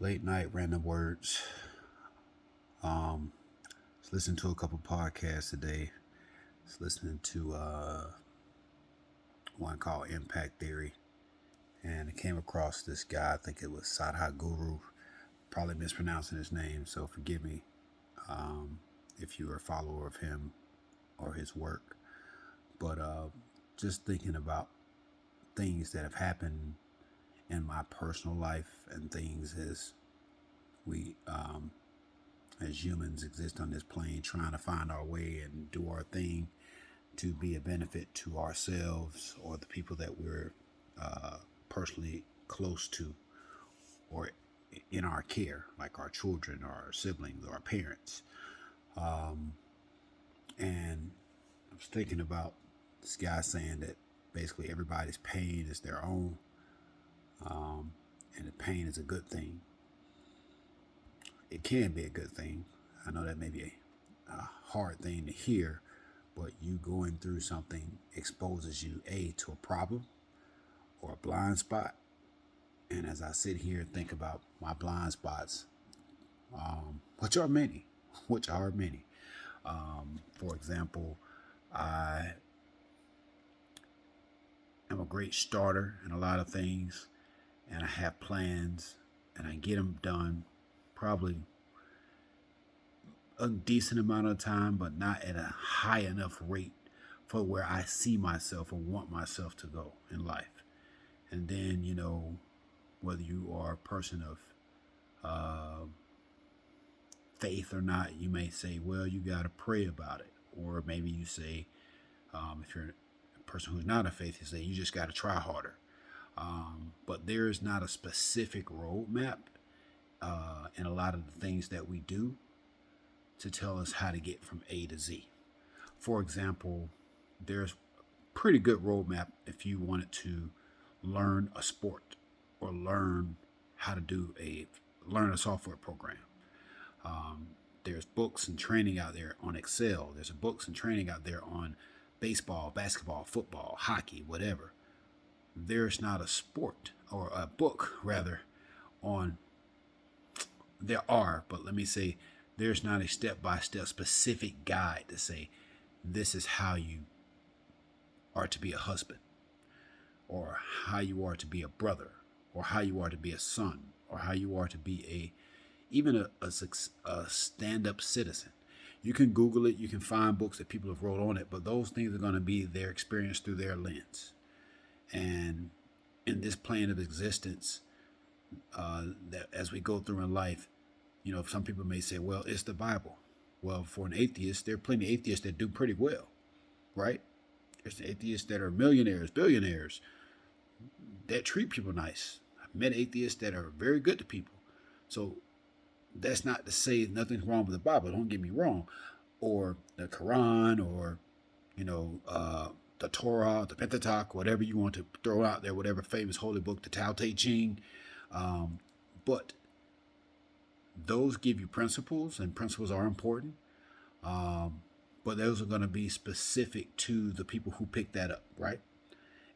Late night random words. Um, was listening to a couple podcasts today. Was listening to one called Impact Theory, and I came across this guy. I think it was Sadhat Guru. Probably mispronouncing his name, so forgive me if you are a follower of him or his work. But just thinking about things that have happened in my personal life and things as we as humans exist on this plane trying to find our way and do our thing to be a benefit to ourselves or the people that we're personally close to or in our care, like our children or our siblings or our parents. And I was thinking about this guy saying that basically everybody's pain is their own, and the pain is a good thing. It can be a good thing. I know that may be a hard thing to hear, but you going through something exposes you to a problem or a blind spot. And as I sit here and think about my blind spots, which are many, for example, I am a great starter in a lot of things, and I have plans, and I get them done probably a decent amount of time, but not at a high enough rate for where I see myself or want myself to go in life. And then, whether you are a person of faith or not, you may say, well, you got to pray about it. Or maybe you say, if you're a person who's not a faith, you say, you just got to try harder. But there is not a specific roadmap in a lot of the things that we do to tell us how to get from A to Z. For example, there's a pretty good roadmap if you wanted to learn a sport or learn how to learn a software program. There's books and training out there on Excel. There's books and training out there on baseball, basketball, football, hockey, whatever. There's not a sport or a book rather on. There are, but let me say there's not a step-by-step specific guide to say this is how you are to be a husband, or how you are to be a brother, or how you are to be a son, or how you are to be even a stand-up citizen. You can Google it, you can find books that people have wrote on it, but those things are going to be their experience through their lens. And in this plane of existence, that as we go through in life, some people may say, well, it's the Bible. Well, for an atheist, there are plenty of atheists that do pretty well, right? There's atheists that are millionaires, billionaires, that treat people nice. I've met atheists that are very good to people. So that's not to say nothing's wrong with the Bible, don't get me wrong, or the Quran, or, the Torah, the Pentateuch, whatever you want to throw out there, whatever famous holy book, the Tao Te Ching. But those give you principles, and principles are important. But those are going to be specific to the people who pick that up, right?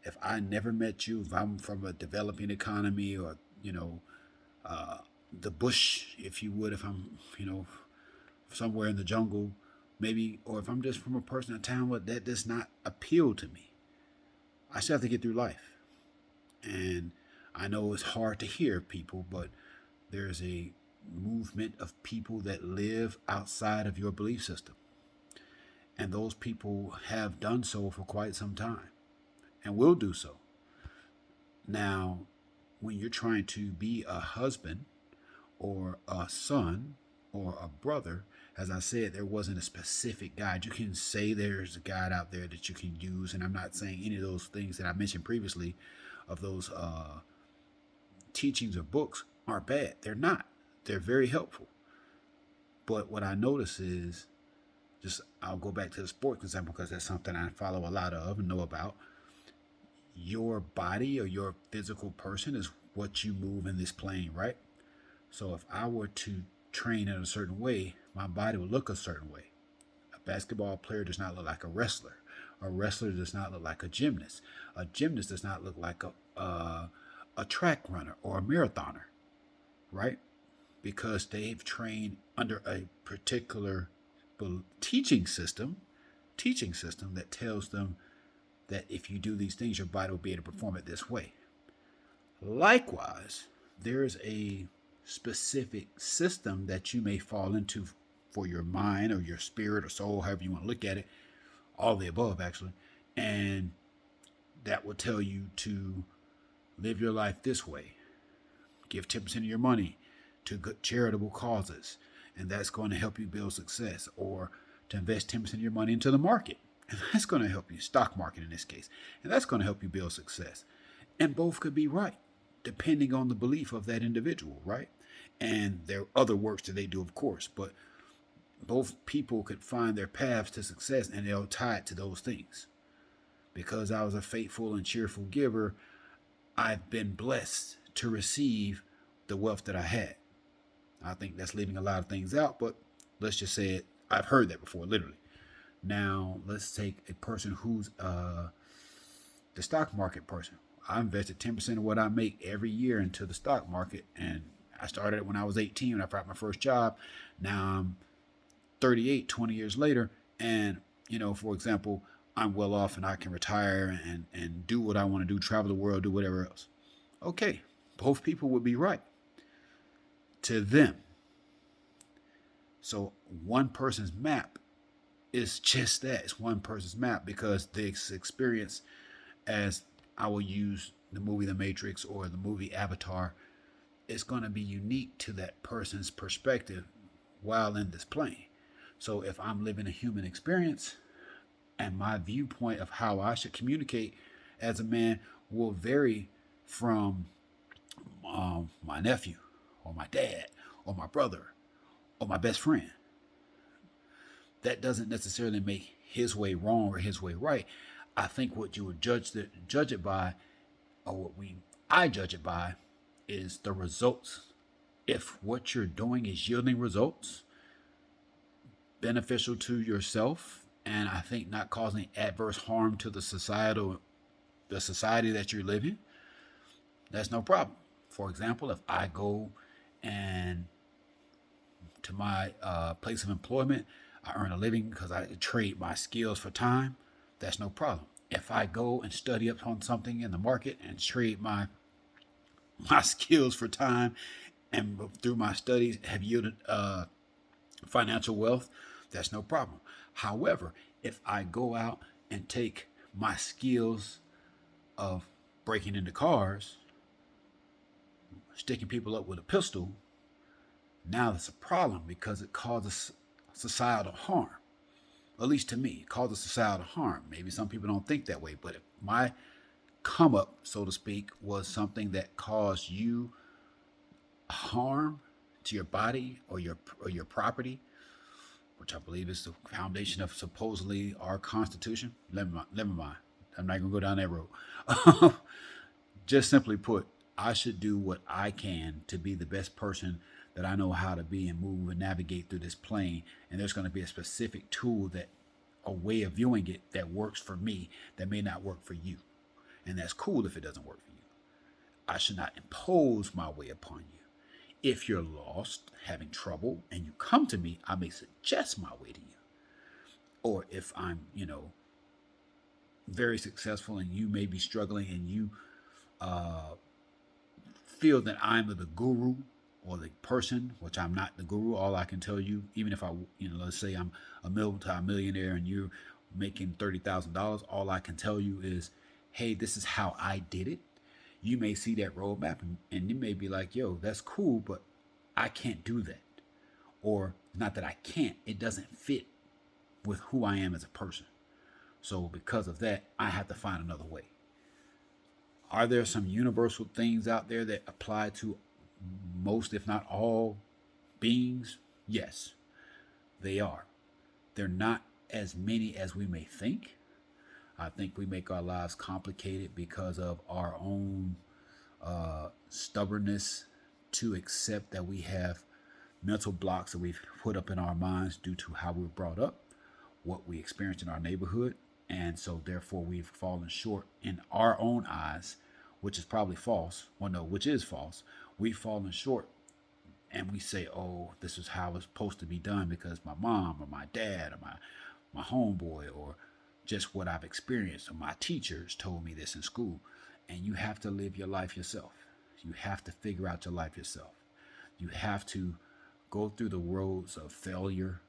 If I never met you, if I'm from a developing economy or, the bush, if you would, if I'm, somewhere in the jungle, maybe, or if I'm just from a person in town, that does not appeal to me. I still have to get through life. And I know it's hard to hear people, but there's a movement of people that live outside of your belief system. And those people have done so for quite some time and will do so. Now, when you're trying to be a husband or a son or a brother, as I said, there wasn't a specific guide. You can say there's a guide out there that you can use, and I'm not saying any of those things that I mentioned previously of those teachings or books aren't bad. They're not. They're very helpful. But what I notice is, I'll go back to the sports example because that's something I follow a lot of and know about. Your body or your physical person is what you move in this plane, right? So if I were to train in a certain way, my body would look a certain way. A basketball player does not look like a wrestler. A wrestler does not look like a gymnast. A gymnast does not look like a track runner or a marathoner, right? because they've trained under a particular teaching system that tells them that if you do these things, your body will be able to perform it this way. Likewise, there's a specific system that you may fall into for your mind or your spirit or soul, however you want to look at it, all the above actually, and that will tell you to live your life this way. Give 10% of your money to good charitable causes, and that's going to help you build success. Or to invest 10% of your money into the market, and that's going to help you, stock market in this case, and that's going to help you build success. And both could be right, depending on the belief of that individual, right? And there are other works that they do, of course, but both people could find their paths to success, and they'll tie it to those things. Because I was a faithful and cheerful giver, I've been blessed to receive the wealth that I had. I think that's leaving a lot of things out, but let's just say it. I've heard that before, literally. Now, let's take a person who's the stock market person. I invested 10% of what I make every year into the stock market, and I started it when I was 18 when I got my first job. Now I'm 38, 20 years later, and, for example, I'm well off and I can retire and do what I want to do, travel the world, do whatever else. Okay, both people would be right to them. So one person's map is just that. It's one person's map because the experience, as I will use the movie The Matrix or the movie Avatar, is going to be unique to that person's perspective while in this plane. So if I'm living a human experience and my viewpoint of how I should communicate as a man will vary from my nephew or my dad or my brother or my best friend. That doesn't necessarily make his way wrong or his way right. I think what you would judge it by, or I judge it by, is the results. If what you're doing is yielding results beneficial to yourself, and I think not causing adverse harm to the society that you're living, that's no problem. For example, if I go and to my place of employment, I earn a living because I trade my skills for time, that's no problem. If I go and study up on something in the market and trade my skills for time, and through my studies have yielded financial wealth, that's no problem. However, if I go out and take my skills of breaking into cars, sticking people up with a pistol, now that's a problem because it causes societal harm. At least to me, it causes societal harm. Maybe some people don't think that way, but if my come up, so to speak, was something that caused you harm to your body or your property, which I believe is the foundation of supposedly our Constitution. Never mind. I'm not going to go down that road. Just simply put, I should do what I can to be the best person that I know how to be and move and navigate through this plane. And there's going to be a specific tool, a way of viewing it that works for me that may not work for you. And that's cool if it doesn't work for you. I should not impose my way upon you. If you're lost, having trouble, and you come to me, I may suggest my way to you. Or if I'm, very successful and you may be struggling and you feel that I'm the guru or the person, which I'm not the guru. All I can tell you, even if I, let's say I'm a multi-millionaire and you're making $30,000, all I can tell you is, hey, this is how I did it. You may see that roadmap and you may be like, yo, that's cool, but I can't do that. Or not that I can't, it doesn't fit with who I am as a person. So because of that, I have to find another way. Are there some universal things out there that apply to most, if not all, beings? Yes, they are. They're not as many as we may think. I think we make our lives complicated because of our own stubbornness to accept that we have mental blocks that we've put up in our minds due to how we were brought up, what we experienced in our neighborhood. And so therefore we've fallen short in our own eyes, which is probably false. Well, no, which is false. We've fallen short and we say, oh, this is how it's supposed to be done because my mom or my dad or my homeboy or just what I've experienced or my teachers told me this in school. And you have to live your life yourself. You have to figure out your life yourself. You have to go through the roads of failure,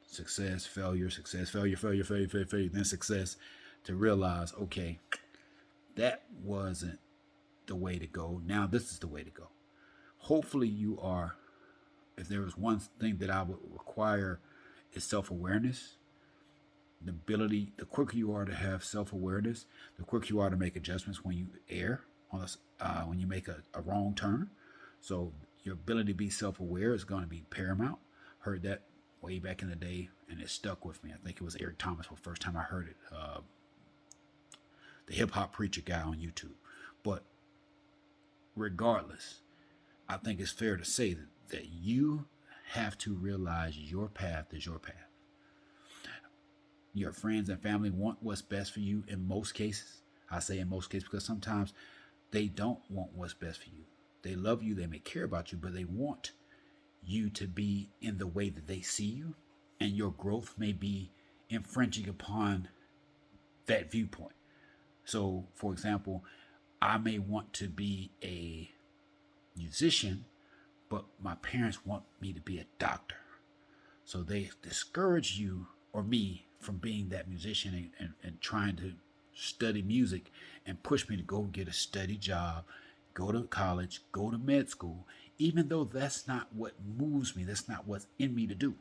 success, failure, success, failure, failure, failure, failure, failure, then success, to realize, okay, that wasn't the way to go. Now this is the way to go. Hopefully you are, if there was one thing that I would require is self-awareness. The ability, the quicker you are to have self-awareness, the quicker you are to make adjustments when you err on this, when you make a wrong turn. So your ability to be self-aware is going to be paramount. Heard that way back in the day, and it stuck with me. I think it was Eric Thomas the first time I heard it, the hip hop preacher guy on YouTube. But regardless, I think it's fair to say that you have to realize your path is your path. Your friends and family want what's best for you in most cases. I say in most cases because sometimes they don't want what's best for you. They love you, they may care about you, but they want you to be in the way that they see you, and your growth may be infringing upon that viewpoint. So, for example, I may want to be a musician, but my parents want me to be a doctor. So they discourage you or me from being that musician and trying to study music and push me to go get a steady job, go to college, go to med school, even though that's not what moves me, that's not what's in me to do.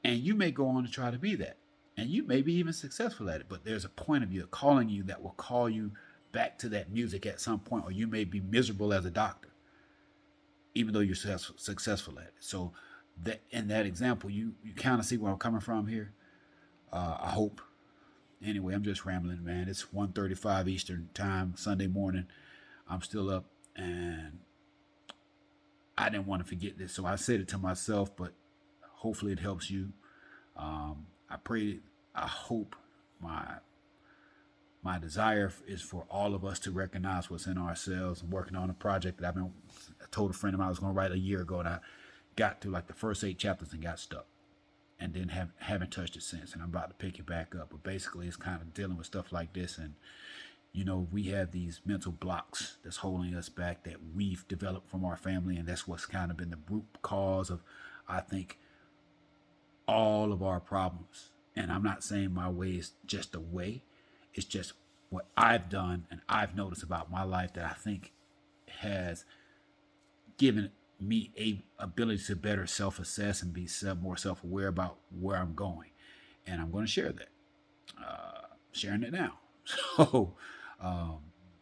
And you may go on to try to be that. And you may be even successful at it, but there's a point of you calling you that will call you back to that music at some point, or you may be miserable as a doctor, even though you're successful at it. So that in that example, you kind of see where I'm coming from here. I hope. Anyway, I'm just rambling, man. It's 1:35 Eastern time, Sunday morning. I'm still up, and I didn't want to forget this, so I said it to myself, but hopefully it helps you. I pray, I hope my desire is for all of us to recognize what's in ourselves. I'm working on a project that I told a friend of mine I was going to write a year ago, and I got through like the first 8 chapters and got stuck, and then haven't touched it since. And I'm about to pick it back up. But basically, it's kind of dealing with stuff like this, and we have these mental blocks that's holding us back that we've developed from our family, and that's what's kind of been the root cause of, I think, all of our problems. And I'm not saying my way is just a way. It's just what I've done and I've noticed about my life that I think has given me a ability to better self-assess and be more self-aware about where I'm going. And I'm going to share that. Sharing it now. So,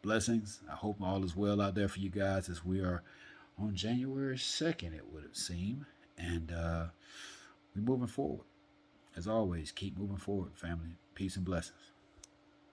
blessings. I hope all is well out there for you guys as we are on January 2nd, it would seem. And we're moving forward. As always, keep moving forward, family. Peace and blessings.